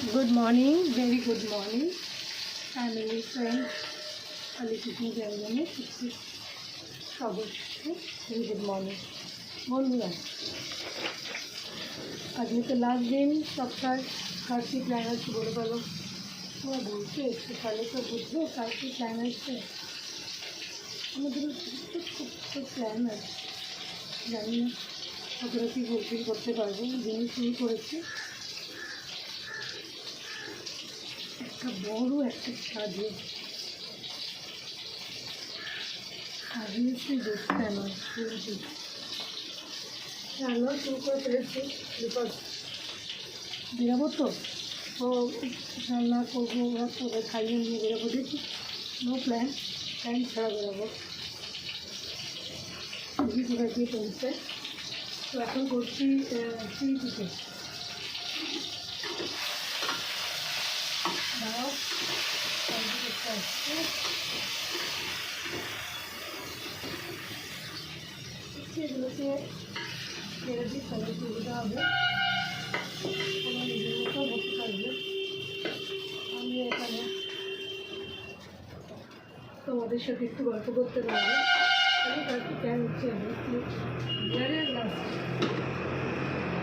Good morning, very good morning. Family, friends, qualification ceremony, সদস্য, very good morning. বন্ধুরা, আজকে তো লাস্ট দিন সপ্তাহ কার্তিক প্ল্যান আছে বলে বলো তোমরা বলছো একটু তাহলে তো বুঝবো কার্তিক প্ল্যান আছে আমাদের ছোট্ট প্ল্যান আছে জানি না কতটা কি ফুলফিল করতে পারবো যিনি শুরু করেছি একটা বড় একটা সাজিয়েছি দেখতে আমার রান্না শুরু করে ফেলেছি বিকজ বেরোবো তো রান্না করবো ওরা খাইয়ে নিয়ে বেরোবো দেখি নো প্ল্যান ছাড়া বেরোবো দেখি কোথায় গিয়ে পৌঁছে তো এখন করছি চিলি চিকেন দাঁড়াও এগুলোকে ছেড়ে দিই তাহলে সুবিধা হবে আমার নিজের মতো বসে থাকবে আমি এখানে তোমাদের সাথে একটু গল্প করতে পারবো আমি কালকে প্ল্যান হচ্ছে ইয়ারের লাস্ট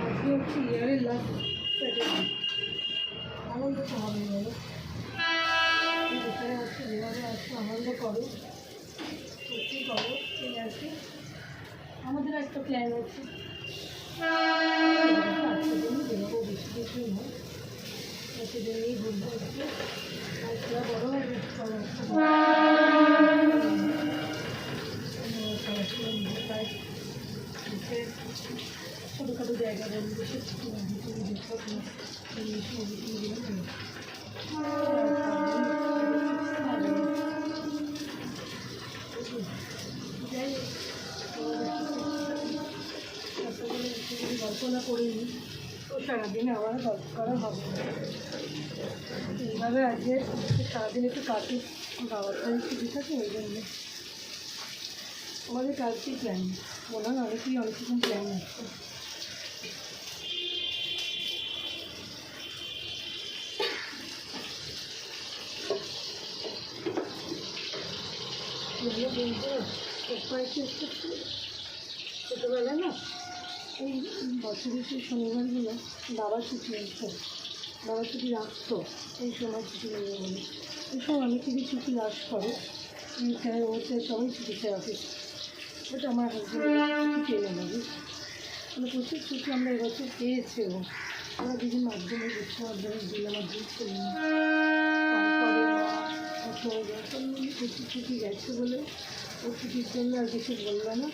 আজকে হচ্ছে ইয়ারের লাস্ট স্যাটারডে আনন্দ তো হবে বলো যেখানে হচ্ছে যেভাবে আসছে আনন্দ করো সত্যি করো ঠিক আছে আমাদের একটা প্ল্যান আছে আজকে দিনই বেরোবো বেশি কিছু নয় আজকে দিনেই ঘুরবো একটু আজকে বড়ো হবে ছোটোখাটো জায়গা বলবো কল্পনা করিনি তো সারাদিনে আমার গল্প করা হবে না এইভাবে আজকে সারাদিন একটু কাটি বাবার বাড়ি ছুটি থাকে ওই জন্য আমাদের কালকেই প্ল্যান মনে হয় অনেকেই অনেক রকম প্ল্যান আছে ছোটোবেলা না এই বছরের সেই শনিবারগুলো বাবা ছুটি আসতো বাবা ছুটি রাখতো এই সময় ছুটি নেবে বলে এই সময় আমি থেকে ছুটি লাশ করে ওতে সবাই ছুটি চাই অফিস ওটা আমার হাজব্যান্ড ছুটি পেয়ে নেবে মানে প্রচুর ছুটি আমরা এবছর পেয়েছেও আমরা দুদিন মাধ্যমিক উচ্চ মাধ্যমিক দিলে মাধ্যমিক ছিল তারপরে প্রচুর ছুটি গেছে বলে ও ছুটির জন্য আর কিছু বলবে না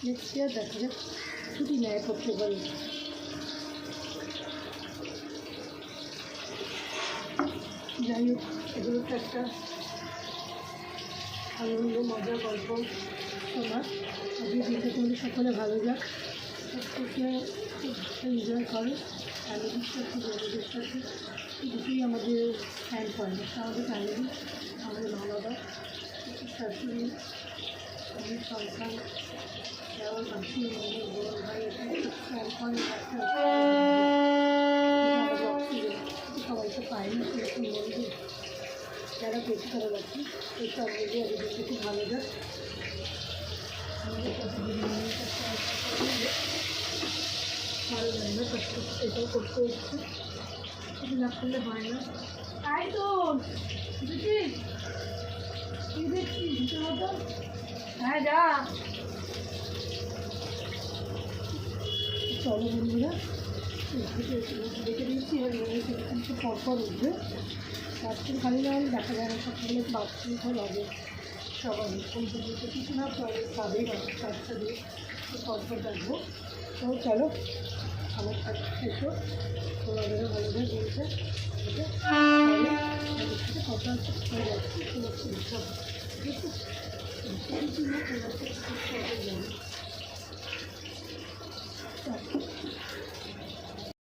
নেক্সট ইয়ার দেখা যাক ছুটি নেয় করতে পারি যাই হোক এগুলো তো একটা ভালো মজার গল্প শোনা আজকে দিনটা তোমাদের সকলে ভালো যাক প্রত্যেকে এনজয় করে ফ্যামিলির সাথে বন্ধুদের সাথে দুটোই আমাদের স্ট্যান্ড পয়েন্ট আমাদের ফ্যামিলি আমাদের বাবা শাশুড়ি অনেক সন্তান যেমন মাসি আমাদের বড় ভাই এখানে স্ট্যান্ড পয়েন্ট আমাদের অক্সিজেন সবাই তো পায়নি সেরকম বন্ধু যারা পেয়েছে তারা বাকি এই সব মিলিয়ে আজকে খুব ভালো যাক আমাদের সাথে ভালো লাগে না কষ্ট এটাও করতে হচ্ছে কিছু না করলে হয় না তাই তো বুঝেছিস কি দেখছিস দিতে মতো হ্যাঁ যা চলো বন্ধুরা দেখে দিচ্ছি এবার কিছু পরপর উঠবে বাথরুম খালি না হলে দেখা যায় না সকালে বাথরুম খাওয়া লাগে সবাই কম্পিউটার কিছু না পরে খাবে বাচ্চা দিয়ে পরপর রাখবো তো চলো আমার কাছে এসো তোমাদেরও ভালো দিনটা